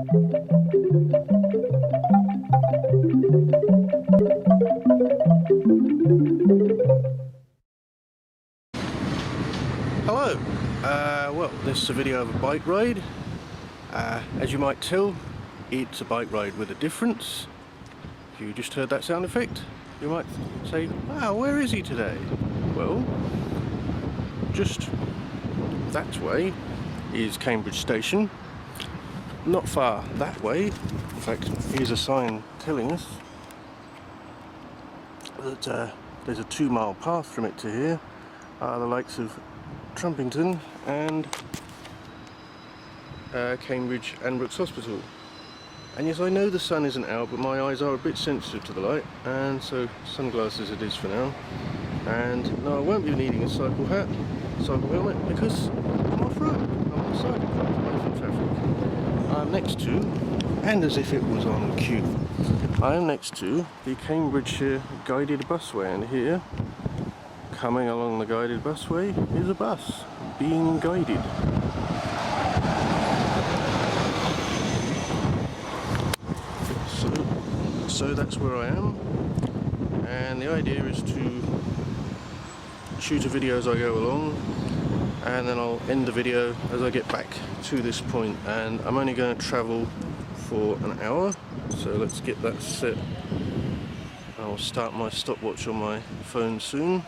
Hello, well, this is a video of a bike ride. As you might tell, it's a bike ride with a difference. If you just heard that sound effect, you might say, wow, where is he today? Well, just that way is Cambridge Station. Not far that way. In fact, here's a sign telling us that there's a 2-mile path from it to here. The likes of Trumpington and Cambridge and Brooks Hospital. And yes, I know the sun isn't out, but my eyes are a bit sensitive to the light, and so sunglasses it is for now. And no, I won't be needing a cycle hat, cycle helmet, because I'm off-road. I'm on cycle path, away from traffic. I'm next to, and as if it was on cue, I am next to the Cambridgeshire guided busway, and here, coming along the guided busway, is a bus being guided. So that's where I am, and the idea is to shoot a video as I go along, and then I'll end the video as I get back to this point. And I'm only going to travel for an hour, so let's get that set. I'll start my stopwatch on my phone soon.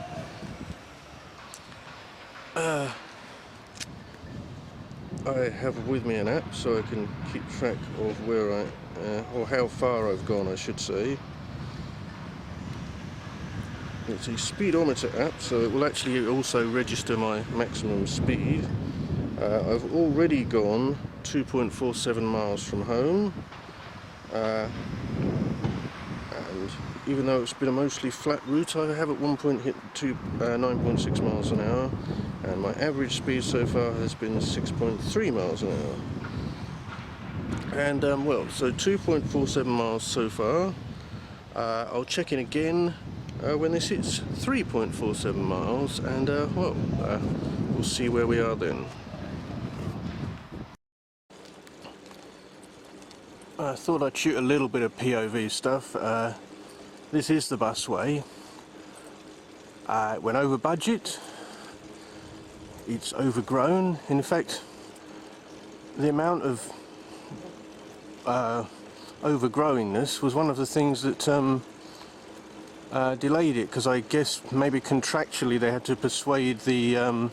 I have with me an app so I can keep track of where or how far I've gone, I should say. It's a speedometer app, so it will actually also register my maximum speed. I've already gone 2.47 miles from home, and even though it's been a mostly flat route, I have at one point hit 9.6 miles an hour, and my average speed so far has been 6.3 miles an hour. And well, so 2.47 miles so far. I'll check in again when this hits 3.47 miles, and well, we'll see where we are then. I thought I'd shoot a little bit of POV stuff. This is the busway. It went over budget. It's overgrown. In fact, the amount of overgrowingness was one of the things that delayed it, because I guess maybe contractually they had to persuade the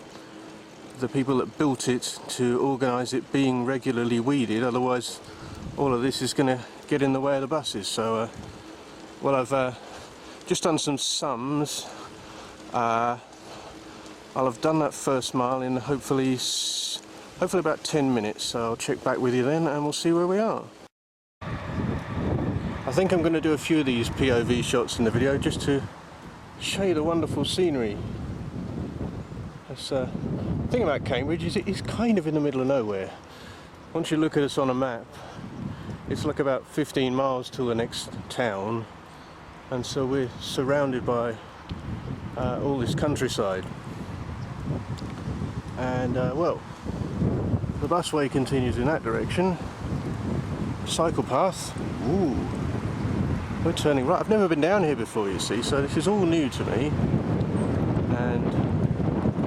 people that built it to organise it being regularly weeded, otherwise all of this is going to get in the way of the buses. So well, I've just done some sums. I'll have done that first mile in hopefully about 10 minutes, so I'll check back with you then and we'll see where we are. I think I'm going to do a few of these POV shots in the video just to show you the wonderful scenery. The thing about Cambridge is it's kind of in the middle of nowhere. Once you look at us on a map, it's like about 15 miles to the next town, and so we're surrounded by all this countryside. And well, the busway continues in that direction. Cycle path. Ooh, we're turning right. I've never been down here before, you see, so this is all new to me. And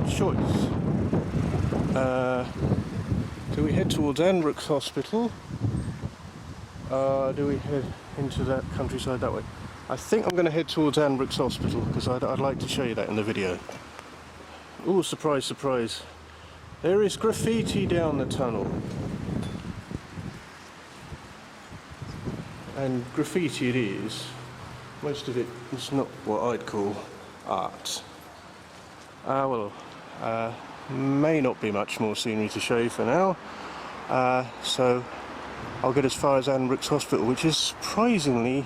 choice. Do we head towards Brooks Hospital? Do we head into that countryside that way? I think I'm going to head towards Brooks Hospital, because I'd like to show you that in the video. Ooh, surprise, surprise. There is graffiti down the tunnel. And graffiti it is. Most of it is not what I'd call art. Well, may not be much more scenery to show you for now. So I'll get as far as Brooks Hospital, which is surprisingly...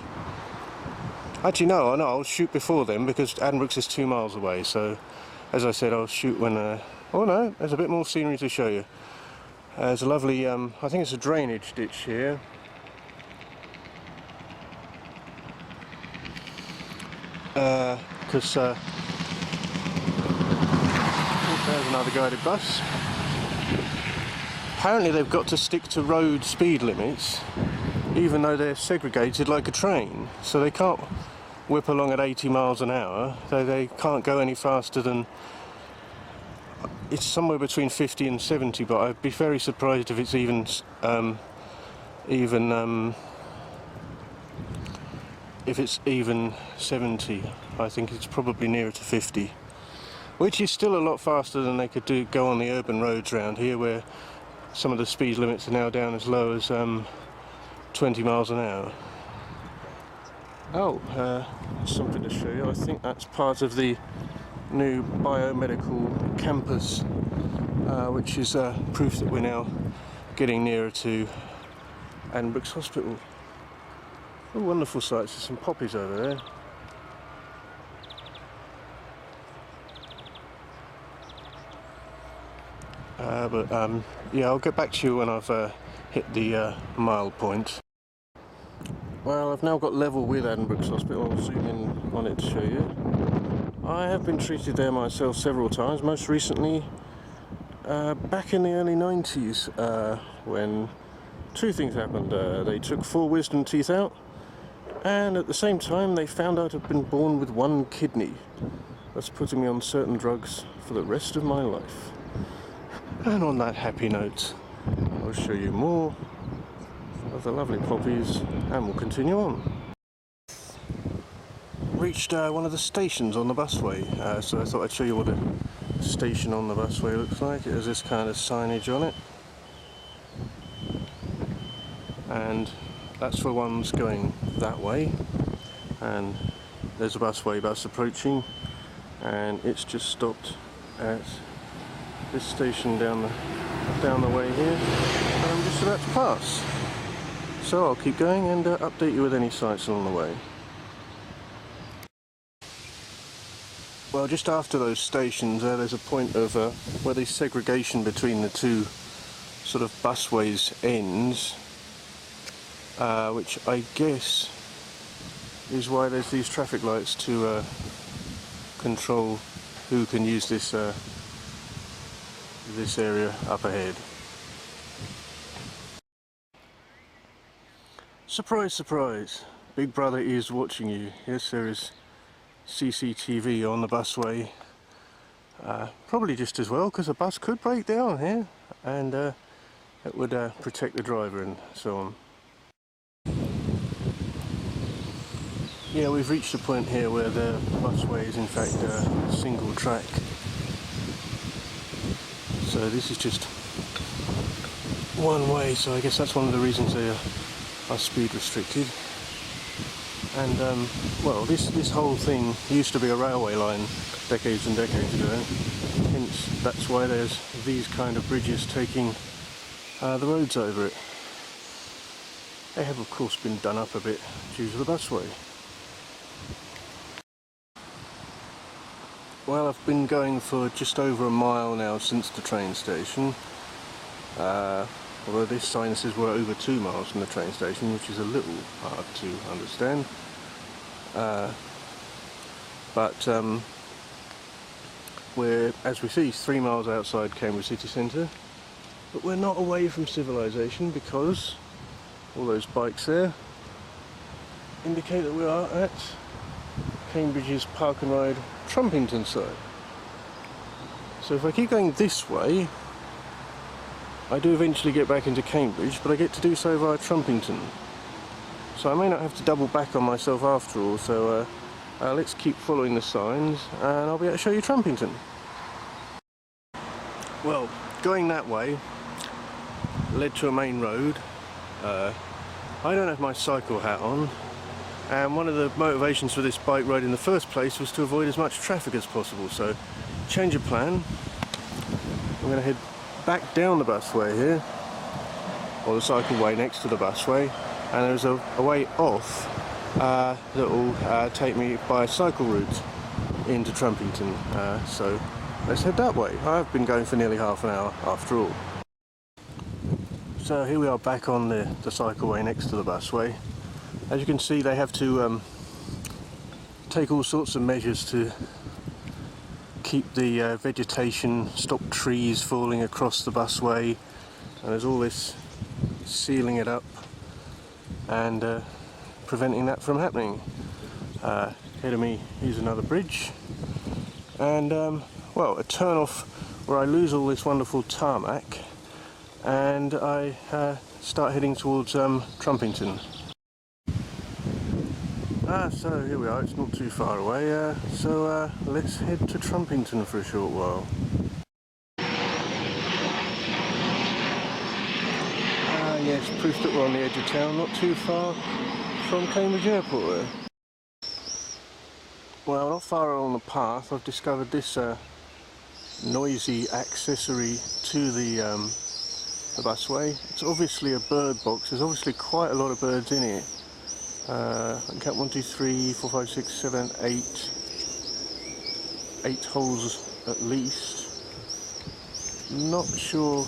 Actually, no, I'll shoot before then, because Brooks is 2 miles away. So, as I said, I'll shoot when... oh no, there's a bit more scenery to show you. There's a lovely, I think it's a drainage ditch here. Because there's another guided bus. apparently they've got to stick to road speed limits, even though they're segregated like a train. So they can't whip along at 80 miles an hour. They can't go any faster than, it's somewhere between 50 and 70, but I'd be very surprised if it's even if it's even 70. I think it's probably nearer to 50, which is still a lot faster than they could go on the urban roads around here, where some of the speed limits are now down as low as 20 miles an hour. Oh, something to show you. I think that's part of the new biomedical campus, which is proof that we're now getting nearer to Addenbrooke's Hospital. Oh, wonderful sights. There's some poppies over there. Yeah, I'll get back to you when I've hit the mile point. Well, I've now got level with Addenbrooke's Hospital. I'll zoom in on it to show you. I have been treated there myself several times, most recently back in the early 90s, when two things happened. They took 4 wisdom teeth out, and at the same time they found out I'd been born with 1 kidney. That's putting me on certain drugs for the rest of my life. And on that happy note, I'll show you more of the lovely poppies, and we'll continue on. Reached one of the stations on the busway, so I thought I'd show you what a station on the busway looks like. It has this kind of signage on it, and that's for ones going that way, and there's a busway bus approaching, and it's just stopped at this station down the way here, and I'm just about to pass. So I'll keep going and update you with any sights along the way. Well, just after those stations, there's a point of where the segregation between the two sort of busways ends, which I guess is why there's these traffic lights to control who can use this this area up ahead. Surprise, surprise! Big Brother is watching you. Yes, there is CCTV on the busway. Probably just as well, because a bus could break down here, and it would protect the driver and so on. Yeah, we've reached a point here where the busway is in fact a single track. So this is just one way, so I guess that's one of the reasons they are speed restricted. And well, this whole thing used to be a railway line decades and decades ago, hence that's why there's these kind of bridges taking the roads over it. They have of course been done up a bit due to the busway. Well, I've been going for just over a mile now since the train station, although this sign says we're over 2 miles from the train station, which is a little hard to understand. But we're, as we see, 3 miles outside Cambridge city centre, but we're not away from civilization because all those bikes there indicate that we are at Cambridge's Park and Ride Trumpington site. So if I keep going this way, I do eventually get back into Cambridge, but I get to do so via Trumpington. So I may not have to double back on myself after all, so let's keep following the signs and I'll be able to show you Trumpington. Well, going that way led to a main road. I don't have my cycle hat on, and one of the motivations for this bike ride in the first place was to avoid as much traffic as possible, so change of plan. I'm going to head back down the busway here, or the cycleway next to the busway, and there's a way off that will take me by a cycle route into Trumpington, so let's head that way. I've been going for nearly half an hour after all. So here we are back on the cycleway next to the busway. As you can see, they have to take all sorts of measures to keep the vegetation, stop trees falling across the busway, and there's all this sealing it up and preventing that from happening. Ahead of me is another bridge, and well, a turn off where I lose all this wonderful tarmac and I start heading towards Trumpington. So here we are, it's not too far away, so let's head to Trumpington for a short while. Yes, proof that we're on the edge of town, not too far from Cambridge Airport there. Well, not far along the path I've discovered this noisy accessory to the busway. It's obviously a bird box, there's obviously quite a lot of birds in it. I can count 1, 2, 3, 4, 5, 6, 7, 8 holes at least. Not sure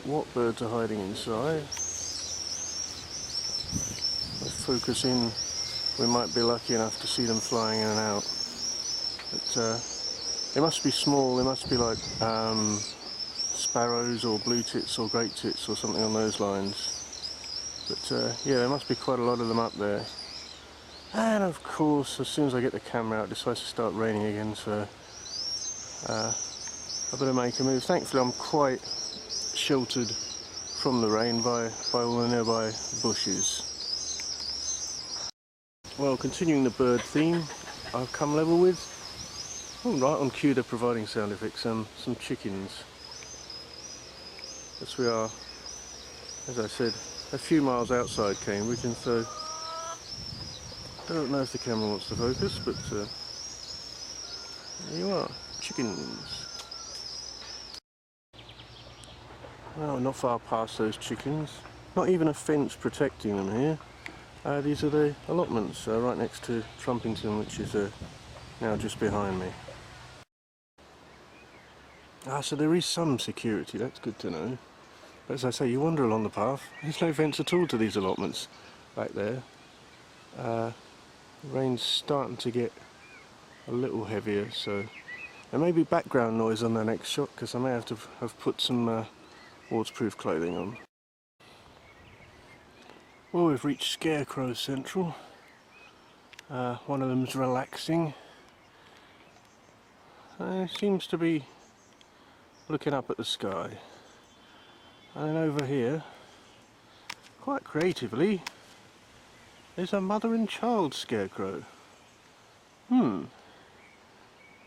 what birds are hiding inside. Let's focus in, we might be lucky enough to see them flying in and out. But they must be small, they must be like sparrows or blue tits or great tits or something on those lines. But yeah, there must be quite a lot of them up there. And of course, as soon as I get the camera out, it decides to start raining again, so I better make a move. Thankfully I'm quite sheltered from the rain by all the nearby bushes. Well, continuing the bird theme, I've come level with, right on cue they're providing sound effects, some chickens. Yes, we are, as I said, a few miles outside Cambridge, and so I don't know if the camera wants to focus, but there you are, chickens. Well, not far past those chickens, not even a fence protecting them here. These are the allotments right next to Trumpington, which is now just behind me. So there is some security, that's good to know. But as I say, you wander along the path, there's no fence at all to these allotments back there. The rain's starting to get a little heavier, so there may be background noise on the next shot because I may have to have put some waterproof clothing on. Well, we've reached Scarecrow Central. One of them's relaxing. Seems to be looking up at the sky. And then over here, quite creatively, there's a mother and child scarecrow.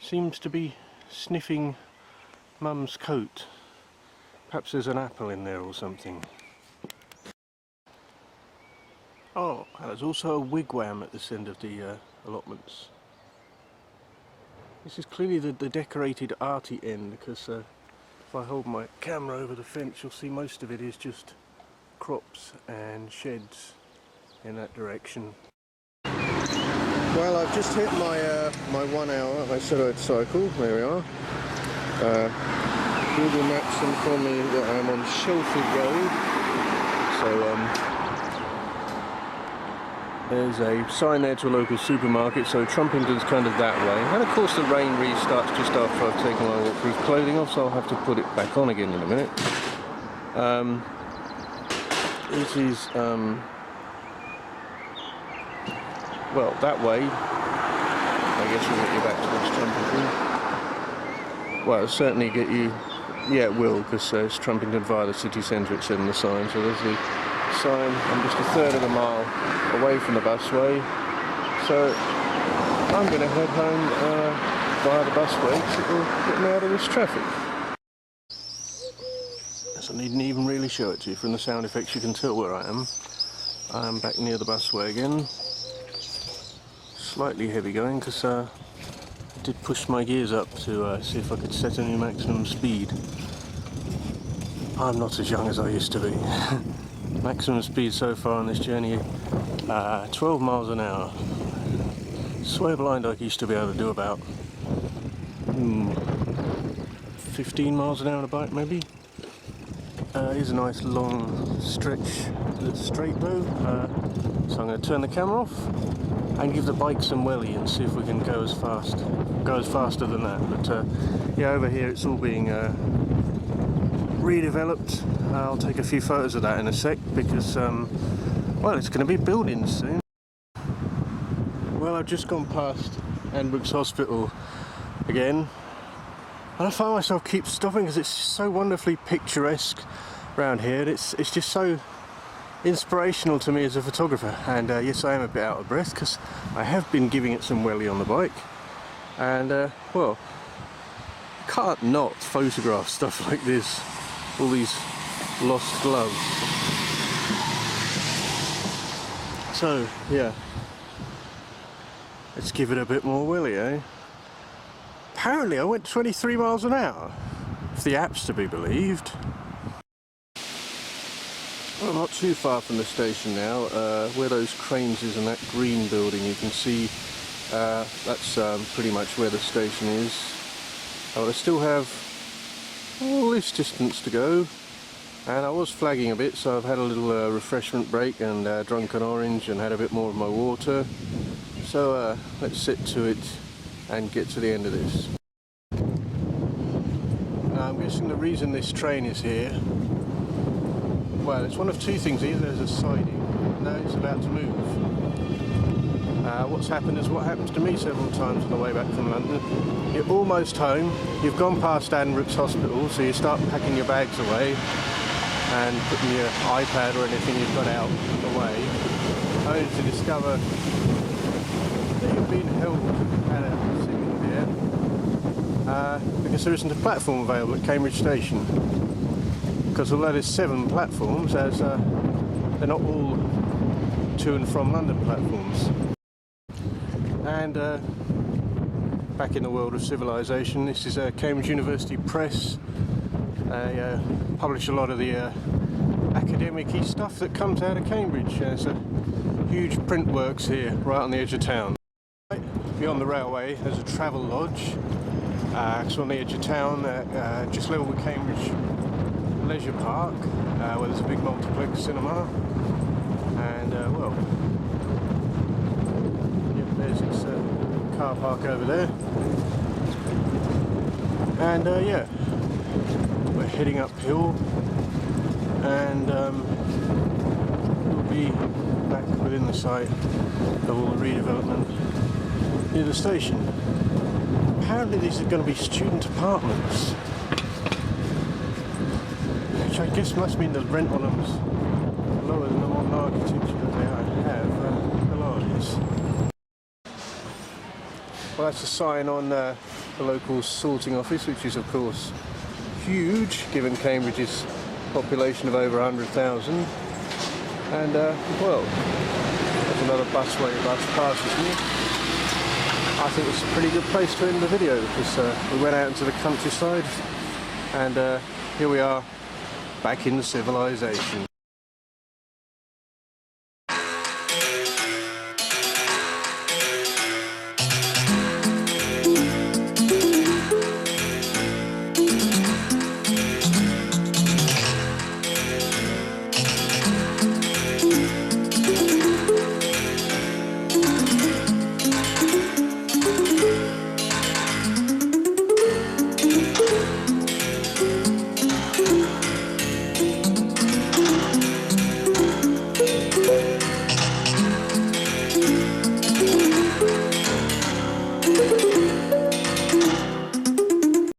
Seems to be sniffing mum's coat. Perhaps there's an apple in there or something. Oh, and there's also a wigwam at this end of the allotments. This is clearly the decorated arty end, because if I hold my camera over the fence, you'll see most of it is just crops and sheds in that direction. Well, I've just hit my my 1 hour. I said I'd cycle. There we are. Google Maps informed me that I'm on Shelford Road. So there's a sign there to a local supermarket. So Trumpington's kind of that way. And of course the rain restarts just after I've taken my waterproof clothing off, so I'll have to put it back on again in a minute. This is well, that way, I guess we'll get you back towards Trumpington. Well, it'll certainly get you, yeah it will, because it's Trumpington via the city centre, it said in the sign. So there's the sign. I'm just a third of a mile away from the busway. So I'm going to head home via the busway, because it will get me out of this traffic. So I needn't even really show it to you. From the sound effects you can tell where I am. I am back near the busway again. Slightly heavy going because I did push my gears up to see if I could set a new maximum speed. I'm not as young as I used to be. Maximum speed so far on this journey, 12 miles an hour. Swear blind I used to be able to do about 15 miles an hour on a bike maybe. Here's a nice long stretch that's straight though, so I'm going to turn the camera off and give the bike some welly and see if we can go faster than that. But yeah, over here it's all being redeveloped. I'll take a few photos of that in a sec because, well, it's going to be building soon. Well, I've just gone past Anbrooks Hospital again, and I find myself keep stopping because it's so wonderfully picturesque around here. It's just so inspirational to me as a photographer. And yes, I am a bit out of breath because I have been giving it some welly on the bike, and well, can't not photograph stuff like this, all these lost gloves. So yeah, let's give it a bit more willy, eh? Apparently I went 23 miles an hour, if the app's to be believed. Well, I'm not too far from the station now. Where those cranes is and that green building, you can see that's pretty much where the station is. But I still have all this distance to go, and I was flagging a bit, so I've had a little refreshment break and drunk an orange and had a bit more of my water. So let's sit to it and get to the end of this. I'm guessing the reason this train is here, well, it's one of two things. Either there's a siding, no, it's about to move. What's happened is what happens to me several times on the way back from London. You're almost home, you've gone past Anbrooks Hospital, so you start packing your bags away and putting your iPad or anything you've got out away, only to discover that you've been held at a signal here because there isn't a platform available at Cambridge Station. Because although there's 7 platforms, they're not all to and from London platforms. And back in the world of civilization, this is Cambridge University Press. They publish a lot of the academic-y stuff that comes out of Cambridge. There's a huge print works here, right on the edge of town. Right beyond the railway, there's a travel lodge. It's on the edge of town, just level with Cambridge Leisure Park, where there's a big multiplex cinema. And well, yep, there's this car park over there. And yeah, we're heading uphill, and we'll be back within the site of all the redevelopment near the station. Apparently these are going to be student apartments, which I guess must mean the rent on them's lower than the modern architecture that they have. Below is. Well, that's a sign on the local sorting office, which is of course huge given Cambridge's population of over 100,000. And well, there's another Busway bus passes me. I think it's a pretty good place to end the video because we went out into the countryside, and here we are back in civilization.